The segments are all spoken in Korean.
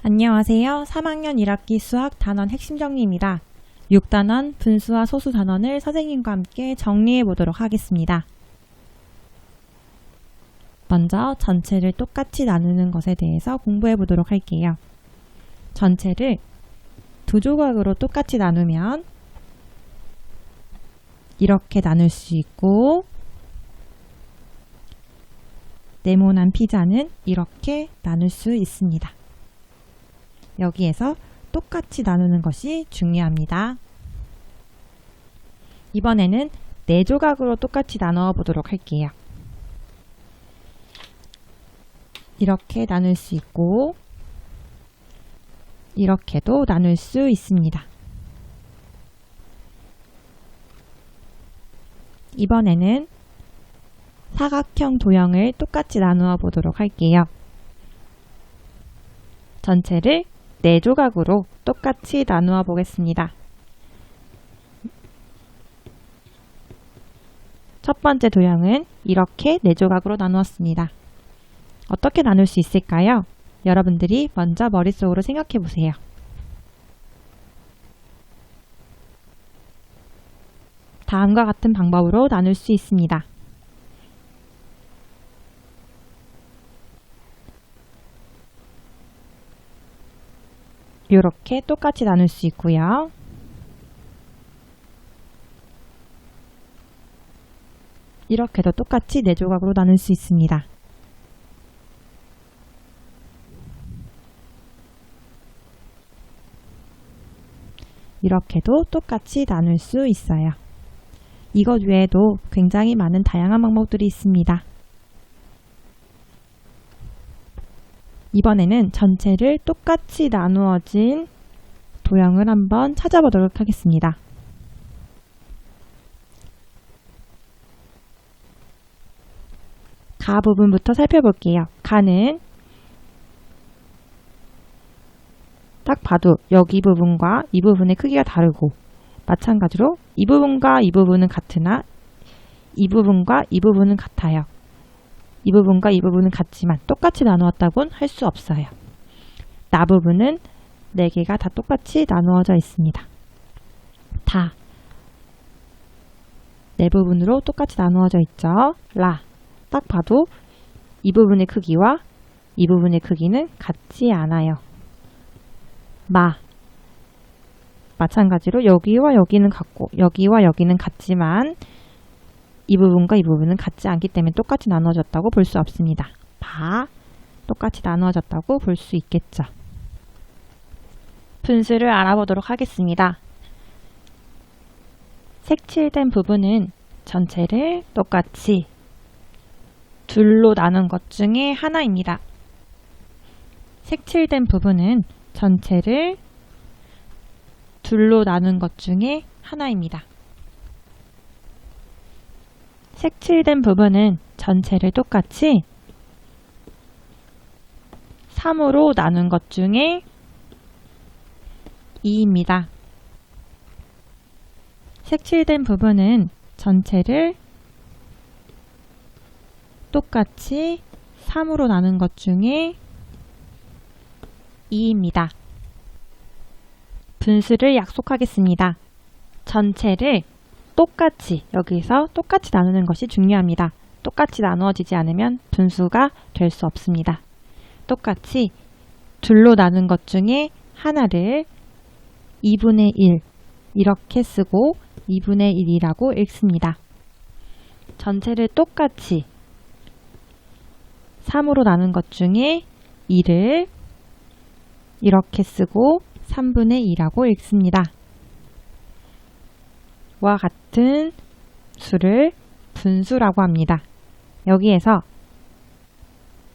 안녕하세요. 3학년 1학기 수학 단원 핵심 정리입니다. 6단원 분수와 소수 단원을 선생님과 함께 정리해 보도록 하겠습니다. 먼저 전체를 똑같이 나누는 것에 대해서 공부해 보도록 할게요. 전체를 두 조각으로 똑같이 나누면 이렇게 나눌 수 있고, 네모난 피자는 이렇게 나눌 수 있습니다. 여기에서 똑같이 나누는 것이 중요합니다. 이번에는 네 조각으로 똑같이 나누어 보도록 할게요. 이렇게 나눌 수 있고, 이렇게도 나눌 수 있습니다. 이번에는 사각형 도형을 똑같이 나누어 보도록 할게요. 전체를 네 조각으로 똑같이 나누어 보겠습니다. 첫 번째 도형은 이렇게 네 조각으로 나누었습니다. 어떻게 나눌 수 있을까요? 여러분들이 먼저 머릿속으로 생각해 보세요. 다음과 같은 방법으로 나눌 수 있습니다. 이렇게 똑같이 나눌 수 있고요. 이렇게도 똑같이 네 조각으로 나눌 수 있습니다. 이렇게도 똑같이 나눌 수 있어요. 이것 외에도 굉장히 많은 다양한 방법들이 있습니다. 이번에는 전체를 똑같이 나누어진 도형을 한번 찾아보도록 하겠습니다. 가 부분부터 살펴볼게요. 가는 딱 봐도 여기 부분과 이 부분의 크기가 다르고, 마찬가지로 이 부분과 이 부분은 같으나 이 부분과 이 부분은 같아요. 이 부분과 이 부분은 같지만 똑같이 나누었다고는 할 수 없어요. 나 부분은 4개가 다 똑같이 나누어져 있습니다. 다 네 부분으로 똑같이 나누어져 있죠. 라, 딱 봐도 이 부분의 크기와 이 부분의 크기는 같지 않아요. 마, 마찬가지로 여기와 여기는 같고 여기와 여기는 같지만 이 부분과 이 부분은 같지 않기 때문에 똑같이 나누어졌다고 볼 수 없습니다. 바, 똑같이 나누어졌다고 볼 수 있겠죠. 분수를 알아보도록 하겠습니다. 색칠된 부분은 전체를 똑같이 둘로 나눈 것 중에 하나입니다. 색칠된 부분은 전체를 둘로 나눈 것 중에 하나입니다. 색칠된 부분은 전체를 똑같이 3으로 나눈 것 중에 2입니다. 색칠된 부분은 전체를 똑같이 3으로 나눈 것 중에 2입니다. 분수를 약속하겠습니다. 전체를 똑같이, 여기서 똑같이 나누는 것이 중요합니다. 똑같이 나누어지지 않으면 분수가 될 수 없습니다. 똑같이 둘로 나눈 것 중에 하나를 2분의 1 이렇게 쓰고 2분의 1이라고 읽습니다. 전체를 똑같이 3으로 나눈 것 중에 2를 이렇게 쓰고 3분의 2라고 읽습니다. 와 같은 수를 분수라고 합니다. 여기에서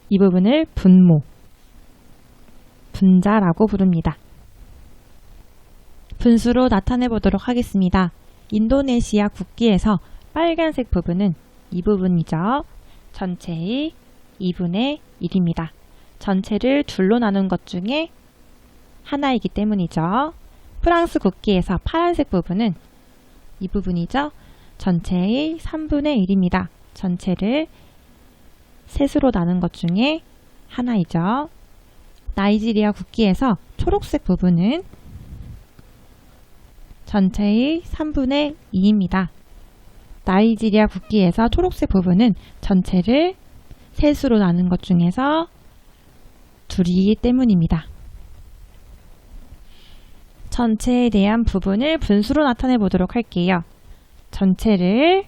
이 부분을 분모, 분자라고 부릅니다. 분수로 나타내 보도록 하겠습니다. 인도네시아 국기에서 빨간색 부분은 이 부분이죠. 전체의 2분의 1입니다. 전체를 둘로 나눈 것 중에 하나이기 때문이죠. 프랑스 국기에서 파란색 부분은 이 부분이죠. 전체의 3분의 1입니다. 전체를 셋으로 나눈 것 중에 하나이죠. 나이지리아 국기에서 초록색 부분은 전체의 3분의 2입니다. 나이지리아 국기에서 초록색 부분은 전체를 셋으로 나눈 것 중에서 둘이기 때문입니다. 전체에 대한 부분을 분수로 나타내 보도록 할게요. 전체를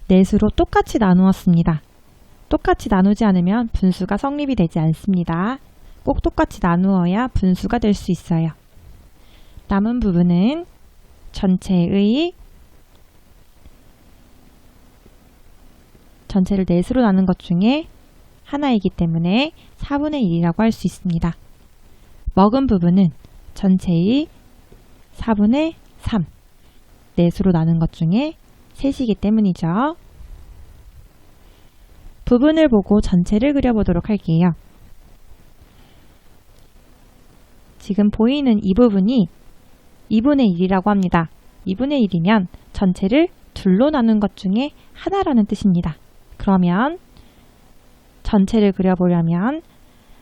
넷으로 똑같이 나누었습니다. 똑같이 나누지 않으면 분수가 성립이 되지 않습니다. 꼭 똑같이 나누어야 분수가 될 수 있어요. 남은 부분은 전체를 넷으로 나눈 것 중에 하나이기 때문에 4분의 1이라고 할 수 있습니다. 먹은 부분은 전체의 4분의 3, 넷으로 나눈 것 중에 셋이기 때문이죠. 부분을 보고 전체를 그려보도록 할게요. 지금 보이는 이 부분이 2분의 1이라고 합니다. 2분의 1이면 전체를 둘로 나눈 것 중에 하나라는 뜻입니다. 그러면 전체를 그려보려면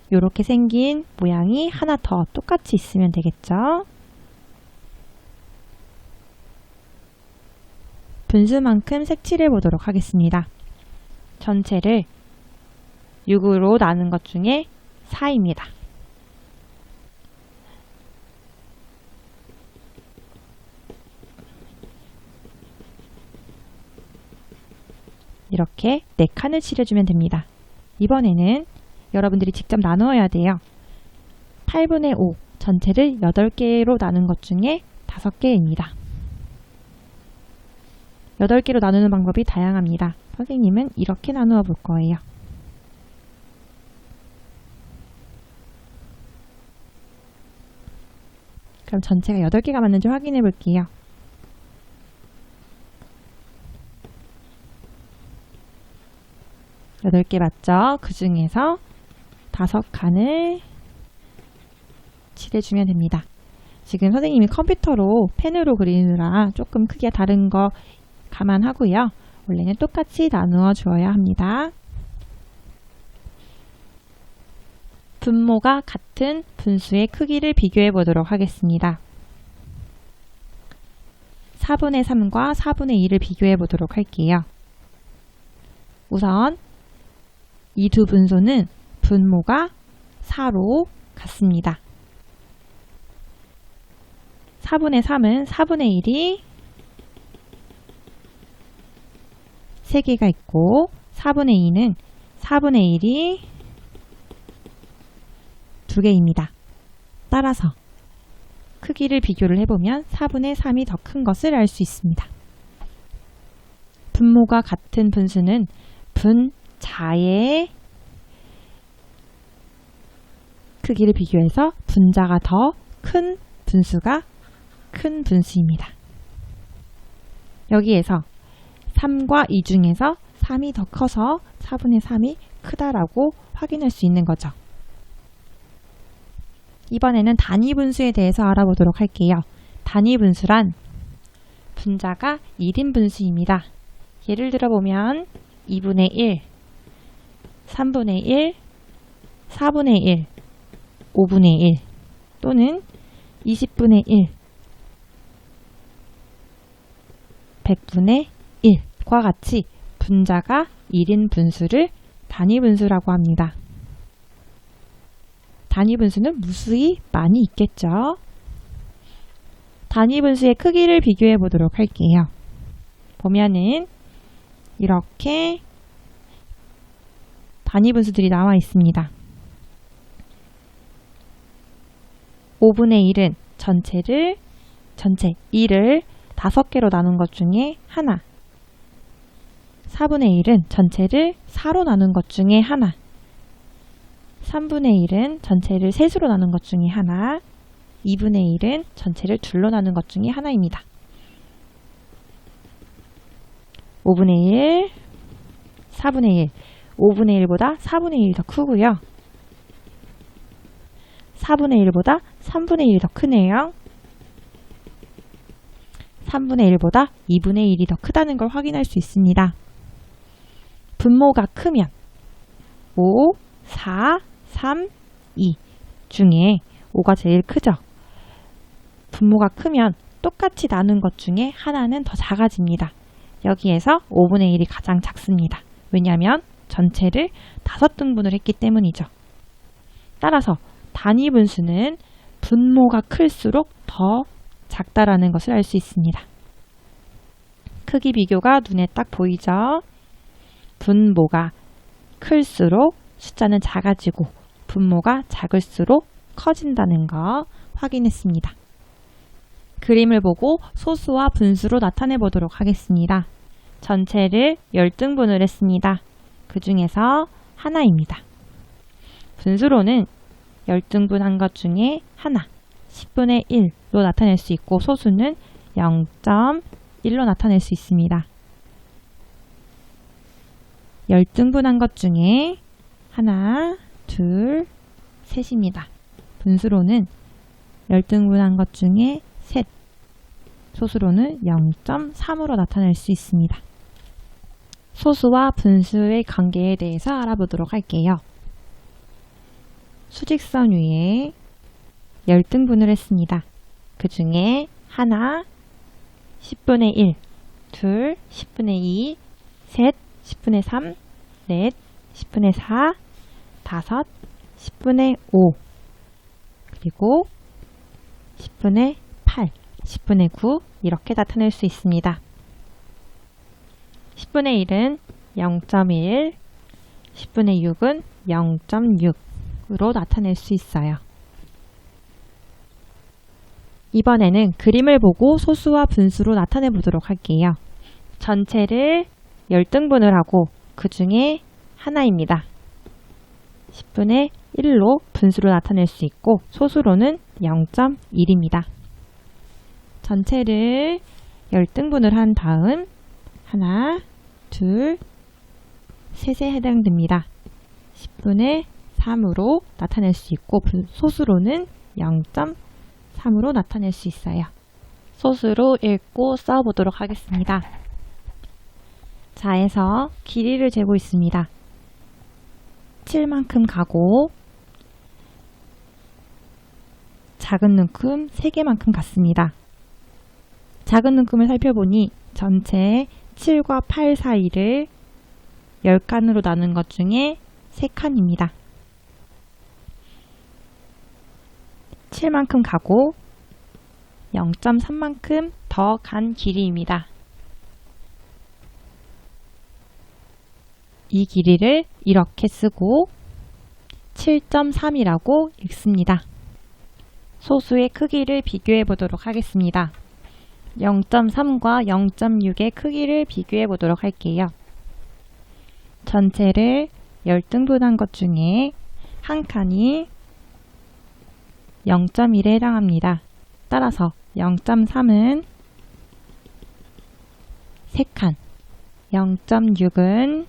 이렇게 생긴 모양이 하나 더 똑같이 있으면 되겠죠. 분수만큼 색칠해 보도록 하겠습니다. 전체를 6으로 나눈 것 중에 4입니다. 이렇게 4칸을 칠해주면 됩니다. 이번에는 여러분들이 직접 나누어야 돼요. 8분의 5 전체를 8개로 나눈 것 중에 5개입니다. 8개로 나누는 방법이 다양합니다. 선생님은 이렇게 나누어 볼 거예요. 그럼 전체가 8개가 맞는지 확인해 볼게요. 여덟 개 맞죠? 그 중에서 5칸을 칠해주면 됩니다. 지금 선생님이 컴퓨터로 펜으로 그리느라 조금 크기가 다른 거 감안하고요. 원래는 똑같이 나누어 주어야 합니다. 분모가 같은 분수의 크기를 비교해 보도록 하겠습니다. 4분의 3과 4분의 2를 비교해 보도록 할게요. 우선 이 두 분수는 분모가 4로 같습니다. 4분의 3은 4분의 1이 3개가 있고 4분의 2는 4분의 1이 2개입니다. 따라서 크기를 비교를 해보면 4분의 3이 더 큰 것을 알 수 있습니다. 분모가 같은 분수는 분자의 크기를 비교해서 분자가 더 큰 분수가 큰 분수입니다. 여기에서 3과 2 중에서 3이 더 커서 4분의 3이 크다라고 확인할 수 있는 거죠. 이번에는 단위 분수에 대해서 알아보도록 할게요. 단위 분수란 분자가 1인 분수입니다. 예를 들어보면 2분의 1, 3분의 1, 4분의 1, 5분의 1 또는 20분의 1, 100분의 1과 같이 분자가 1인 분수를 단위 분수라고 합니다. 단위 분수는 무수히 많이 있겠죠. 단위 분수의 크기를 비교해 보도록 할게요. 보면은 이렇게 단위 분수들이 나와 있습니다. 5분의 1은 전체 2를 5개로 나눈 것 중에 하나, 4분의 1은 전체를 4로 나눈 것 중에 하나, 3분의 1은 전체를 셋으로 나눈 것 중에 하나, 2분의 1은 전체를 둘로 나눈 것 중에 하나입니다. 5분의 1, 4분의 1, 5분의 1보다 4분의 1이 더 크고요. 4분의 1보다 3분의 1이 더 크네요. 3분의 1보다 2분의 1이 더 크다는 걸 확인할 수 있습니다. 분모가 크면 5, 4, 3, 2 중에 5가 제일 크죠? 분모가 크면 똑같이 나눈 것 중에 하나는 더 작아집니다. 여기에서 5분의 1이 가장 작습니다. 왜냐하면 전체를 5등분을 했기 때문이죠. 따라서 단위 분수는 분모가 클수록 더 작다라는 것을 알 수 있습니다. 크기 비교가 눈에 딱 보이죠? 분모가 클수록 숫자는 작아지고 분모가 작을수록 커진다는 거 확인했습니다. 그림을 보고 소수와 분수로 나타내 보도록 하겠습니다. 전체를 10등분을 했습니다. 그 중에서 하나입니다. 분수로는 10등분한 것 중에 하나, 10분의 1로 나타낼 수 있고 소수는 0.1로 나타낼 수 있습니다. 10등분한 것 중에 하나, 둘, 셋입니다. 분수로는 10등분한 것 중에 셋, 소수로는 0.3으로 나타낼 수 있습니다. 소수와 분수의 관계에 대해서 알아보도록 할게요. 수직선 위에 10등분을 했습니다. 그 중에 하나, 10분의 1, 둘, 10분의 2, 셋, 10분의 3, 넷, 10분의 4, 다섯, 10분의 5, 그리고 10분의 8, 10분의 9 이렇게 나타낼 수 있습니다. 10분의 1은 0.1, 10분의 6은 0.6으로 나타낼 수 있어요. 이번에는 그림을 보고 소수와 분수로 나타내 보도록 할게요. 전체를 10등분을 하고 그 중에 하나입니다. 10분의 1로 분수로 나타낼 수 있고 소수로는 0.1입니다. 전체를 10등분을 한 다음 하나, 둘, 셋에 해당됩니다. 10분의 3으로 나타낼 수 있고 소수로는 0.3으로 나타낼 수 있어요. 소수로 읽고 써보도록 하겠습니다. 자에서 길이를 재고 있습니다. 7만큼 가고 작은 눈금 3개만큼 갔습니다. 작은 눈금을 살펴보니 전체 7과 8 사이를 10칸으로 나눈 것 중에 3칸입니다. 7만큼 가고 0.3만큼 더 간 길이입니다. 이 길이를 이렇게 쓰고 7.3이라고 읽습니다. 소수의 크기를 비교해 보도록 하겠습니다. 0.3과 0.6의 크기를 비교해 보도록 할게요. 전체를 10등분한 것 중에 한 칸이 0.1에 해당합니다. 따라서 0.3은 3칸, 0.6은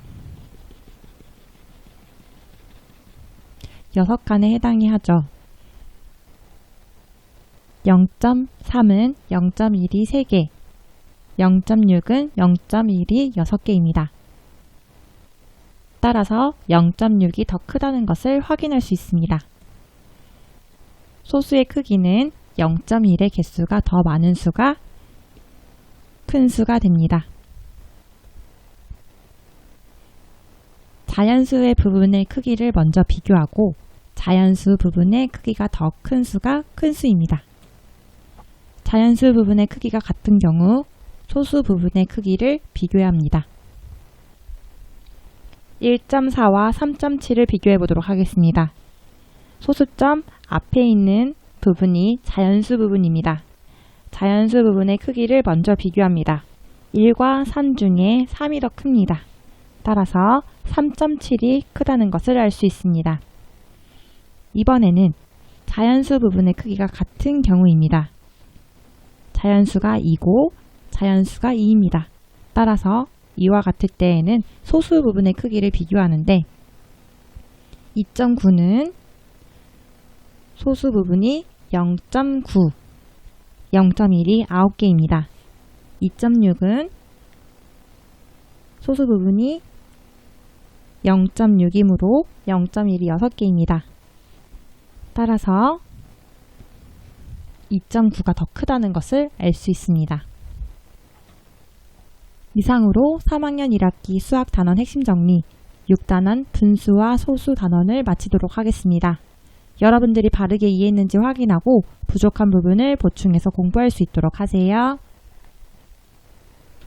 6칸에 해당이 하죠. 0.3은 0.1이 3개, 0.6은 0.1이 6개입니다. 따라서 0.6이 더 크다는 것을 확인할 수 있습니다. 소수의 크기는 0.1의 개수가 더 많은 수가 큰 수가 됩니다. 자연수의 부분의 크기를 먼저 비교하고 자연수 부분의 크기가 더 큰 수가 큰 수입니다. 자연수 부분의 크기가 같은 경우 소수 부분의 크기를 비교해야 합니다. 1.4와 3.7을 비교해 보도록 하겠습니다. 소수점 앞에 있는 부분이 자연수 부분입니다. 자연수 부분의 크기를 먼저 비교합니다. 1과 3 중에 3이 더 큽니다. 따라서 3.7이 크다는 것을 알 수 있습니다. 이번에는 자연수 부분의 크기가 같은 경우입니다. 자연수가 2고 자연수가 2입니다. 따라서 이와 같을 때에는 소수 부분의 크기를 비교하는데 2.9는 소수 부분이 0.9, 0.1이 9개입니다. 2.6은 소수 부분이 0.6이므로 0.1이 6개입니다. 따라서 2.9가 더 크다는 것을 알 수 있습니다. 이상으로 3학년 1학기 수학 단원 핵심 정리 6단원 분수와 소수 단원을 마치도록 하겠습니다. 여러분들이 바르게 이해했는지 확인하고 부족한 부분을 보충해서 공부할 수 있도록 하세요.